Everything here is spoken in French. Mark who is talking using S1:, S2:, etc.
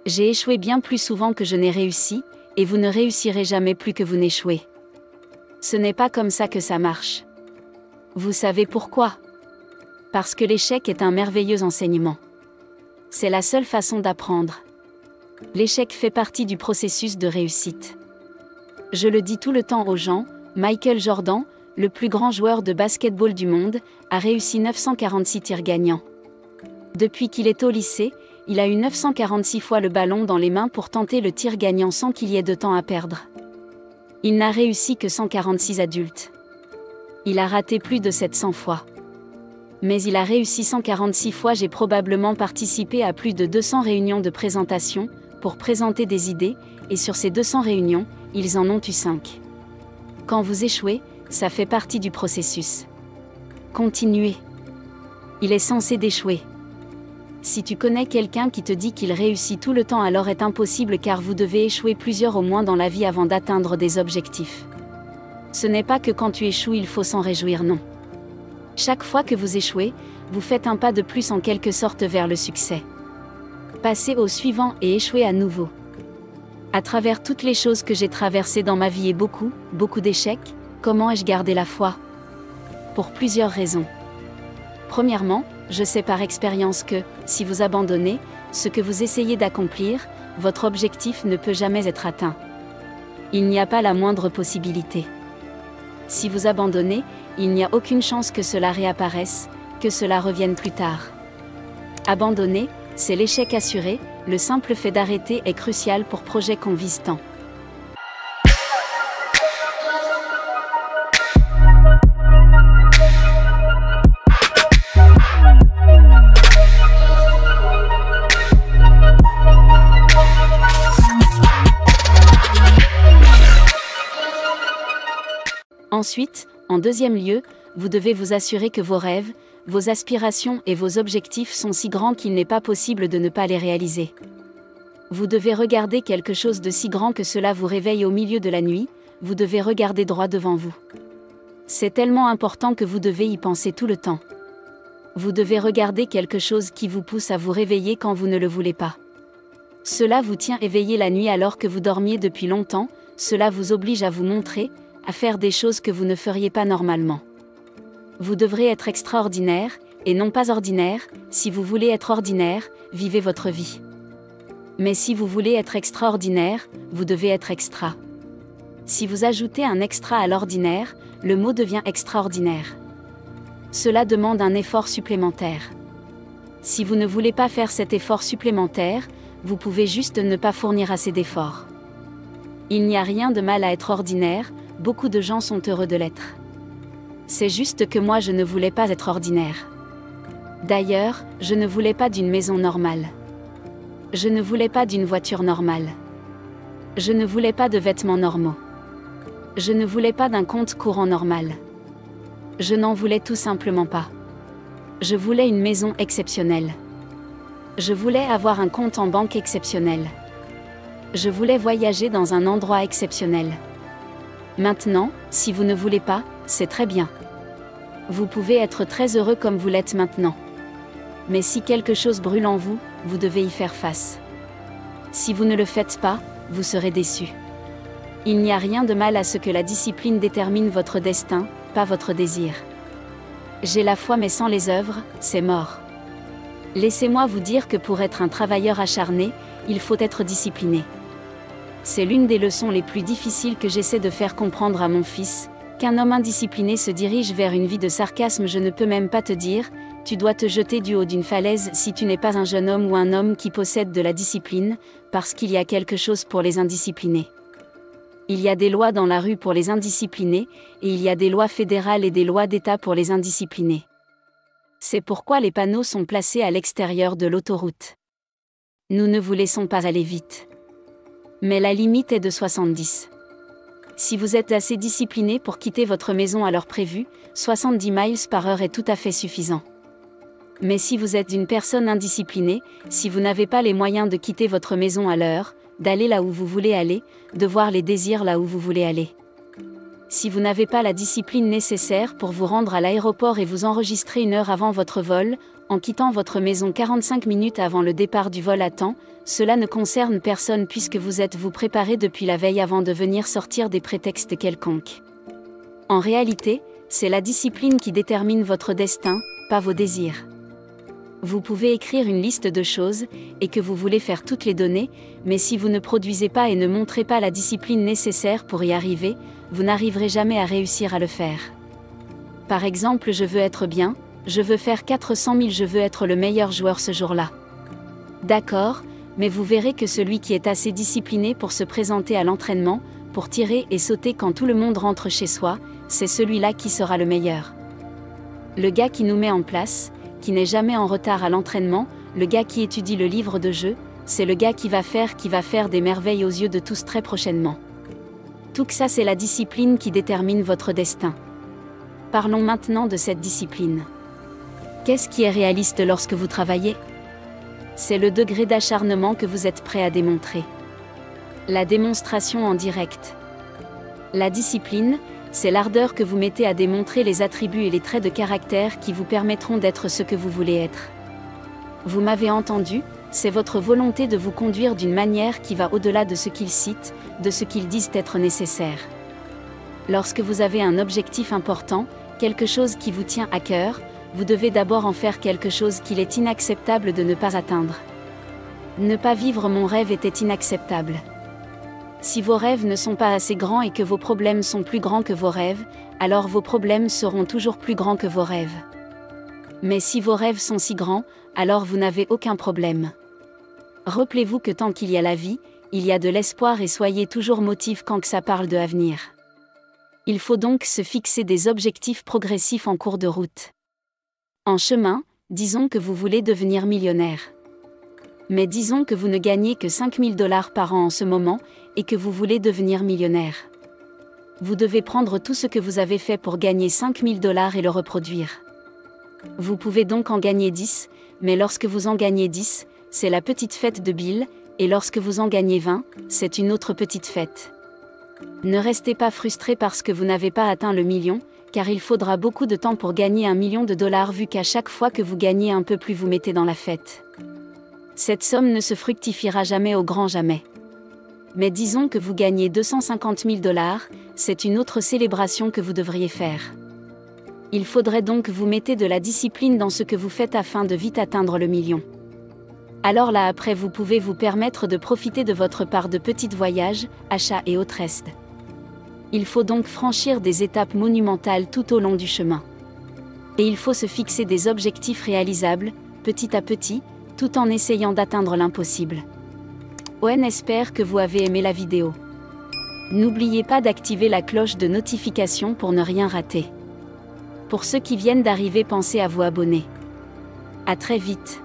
S1: J'ai échoué bien plus souvent que je n'ai réussi, et vous ne réussirez jamais plus que vous n'échouez. Ce n'est pas comme ça que ça marche. Vous savez pourquoi? Parce que l'échec est un merveilleux enseignement. C'est la seule façon d'apprendre. L'échec fait partie du processus de réussite. Je le dis tout le temps aux gens, Michael Jordan, le plus grand joueur de basketball du monde, a réussi 946 tirs gagnants. Depuis qu'il est au lycée, il a eu 946 fois le ballon dans les mains pour tenter le tir gagnant sans qu'il y ait de temps à perdre. Il n'a réussi que 146 adultes. Il a raté plus de 700 fois. Mais il a réussi 146 fois. J'ai probablement participé à plus de 200 réunions de présentation, pour présenter des idées, et sur ces 200 réunions, ils en ont eu 5. Quand vous échouez, ça fait partie du processus. Continuez. Il est censé d'échouer. Si tu connais quelqu'un qui te dit qu'il réussit tout le temps, alors est impossible, car vous devez échouer plusieurs au moins dans la vie avant d'atteindre des objectifs. Ce n'est pas que quand tu échoues il faut s'en réjouir, non. Chaque fois que vous échouez, vous faites un pas de plus en quelque sorte vers le succès. Passez au suivant et échouez à nouveau. À travers toutes les choses que j'ai traversées dans ma vie et beaucoup d'échecs, comment ai-je gardé la foi? Pour plusieurs raisons. Premièrement, je sais par expérience que, si vous abandonnez, ce que vous essayez d'accomplir, votre objectif ne peut jamais être atteint. Il n'y a pas la moindre possibilité. Si vous abandonnez, il n'y a aucune chance que cela réapparaisse, que cela revienne plus tard. Abandonner, c'est l'échec assuré, le simple fait d'arrêter est crucial pour projet qu'on vise tant. Ensuite, en deuxième lieu, vous devez vous assurer que vos rêves, vos aspirations et vos objectifs sont si grands qu'il n'est pas possible de ne pas les réaliser. Vous devez regarder quelque chose de si grand que cela vous réveille au milieu de la nuit, vous devez regarder droit devant vous. C'est tellement important que vous devez y penser tout le temps. Vous devez regarder quelque chose qui vous pousse à vous réveiller quand vous ne le voulez pas. Cela vous tient éveillé la nuit alors que vous dormiez depuis longtemps, cela vous oblige à vous montrer, à faire des choses que vous ne feriez pas normalement. Vous devrez être extraordinaire, et non pas ordinaire. Si vous voulez être ordinaire, vivez votre vie. Mais si vous voulez être extraordinaire, vous devez être extra. Si vous ajoutez un extra à l'ordinaire, le mot devient extraordinaire. Cela demande un effort supplémentaire. Si vous ne voulez pas faire cet effort supplémentaire, vous pouvez juste ne pas fournir assez d'efforts. Il n'y a rien de mal à être ordinaire, beaucoup de gens sont heureux de l'être. C'est juste que moi je ne voulais pas être ordinaire. D'ailleurs, je ne voulais pas d'une maison normale. Je ne voulais pas d'une voiture normale. Je ne voulais pas de vêtements normaux. Je ne voulais pas d'un compte courant normal. Je n'en voulais tout simplement pas. Je voulais une maison exceptionnelle. Je voulais avoir un compte en banque exceptionnel. Je voulais voyager dans un endroit exceptionnel. Maintenant, si vous ne voulez pas, c'est très bien. Vous pouvez être très heureux comme vous l'êtes maintenant. Mais si quelque chose brûle en vous, vous devez y faire face. Si vous ne le faites pas, vous serez déçu. Il n'y a rien de mal à ce que la discipline détermine votre destin, pas votre désir. J'ai la foi mais sans les œuvres, c'est mort. Laissez-moi vous dire que pour être un travailleur acharné, il faut être discipliné. C'est l'une des leçons les plus difficiles que j'essaie de faire comprendre à mon fils, qu'un homme indiscipliné se dirige vers une vie de sarcasme. Je ne peux même pas te dire, tu dois te jeter du haut d'une falaise si tu n'es pas un jeune homme ou un homme qui possède de la discipline, parce qu'il y a quelque chose pour les indisciplinés. Il y a des lois dans la rue pour les indisciplinés, et il y a des lois fédérales et des lois d'État pour les indisciplinés. C'est pourquoi les panneaux sont placés à l'extérieur de l'autoroute. Nous ne vous laissons pas aller vite. Mais la limite est de 70. Si vous êtes assez discipliné pour quitter votre maison à l'heure prévue, 70 miles par heure est tout à fait suffisant. Mais si vous êtes une personne indisciplinée, si vous n'avez pas les moyens de quitter votre maison à l'heure, d'aller là où vous voulez aller, de voir les désirs là où vous voulez aller. Si vous n'avez pas la discipline nécessaire pour vous rendre à l'aéroport et vous enregistrer 1 heure avant votre vol, en quittant votre maison 45 minutes avant le départ du vol à temps, cela ne concerne personne puisque vous préparé depuis la veille avant de venir sortir des prétextes quelconques. En réalité, c'est la discipline qui détermine votre destin, pas vos désirs. Vous pouvez écrire une liste de choses, et que vous voulez faire toutes les données, mais si vous ne produisez pas et ne montrez pas la discipline nécessaire pour y arriver, vous n'arriverez jamais à réussir à le faire. Par exemple, je veux être bien, je veux faire 400 000, je veux être le meilleur joueur ce jour-là. D'accord, mais vous verrez que celui qui est assez discipliné pour se présenter à l'entraînement, pour tirer et sauter quand tout le monde rentre chez soi, c'est celui-là qui sera le meilleur. Le gars qui nous met en place, qui n'est jamais en retard à l'entraînement, le gars qui étudie le livre de jeu, c'est le gars qui va faire des merveilles aux yeux de tous très prochainement. Tout ça, c'est la discipline qui détermine votre destin. Parlons maintenant de cette discipline. Qu'est-ce qui est réaliste lorsque vous travaillez ? C'est le degré d'acharnement que vous êtes prêt à démontrer. La démonstration en direct. La discipline, c'est l'ardeur que vous mettez à démontrer les attributs et les traits de caractère qui vous permettront d'être ce que vous voulez être. Vous m'avez entendu, c'est votre volonté de vous conduire d'une manière qui va au-delà de ce qu'ils citent, de ce qu'ils disent être nécessaire. Lorsque vous avez un objectif important, quelque chose qui vous tient à cœur, vous devez d'abord en faire quelque chose qu'il est inacceptable de ne pas atteindre. Ne pas vivre mon rêve était inacceptable. Si vos rêves ne sont pas assez grands et que vos problèmes sont plus grands que vos rêves, alors vos problèmes seront toujours plus grands que vos rêves. Mais si vos rêves sont si grands, alors vous n'avez aucun problème. Rappelez-vous que tant qu'il y a la vie, il y a de l'espoir et soyez toujours motivés quand que ça parle de avenir. Il faut donc se fixer des objectifs progressifs en cours de route. En chemin, disons que vous voulez devenir millionnaire. Mais disons que vous ne gagnez que 5 000 $ par an en ce moment, et que vous voulez devenir millionnaire. Vous devez prendre tout ce que vous avez fait pour gagner 5 000 $ et le reproduire. Vous pouvez donc en gagner 10, mais lorsque vous en gagnez 10, c'est la petite fête de Bill, et lorsque vous en gagnez 20, c'est une autre petite fête. Ne restez pas frustré parce que vous n'avez pas atteint le million, car il faudra beaucoup de temps pour gagner 1 million de $ vu qu'à chaque fois que vous gagnez un peu plus vous mettez dans la fête. Cette somme ne se fructifiera jamais au grand jamais. Mais disons que vous gagnez 250 000 $, c'est une autre célébration que vous devriez faire. Il faudrait donc que vous mettez de la discipline dans ce que vous faites afin de vite atteindre le million. Alors là après vous pouvez vous permettre de profiter de votre part de petits voyages, achats et autres restes. Il faut donc franchir des étapes monumentales tout au long du chemin. Et il faut se fixer des objectifs réalisables, petit à petit, tout en essayant d'atteindre l'impossible. On espère que vous avez aimé la vidéo. N'oubliez pas d'activer la cloche de notification pour ne rien rater. Pour ceux qui viennent d'arriver, pensez à vous abonner. À très vite.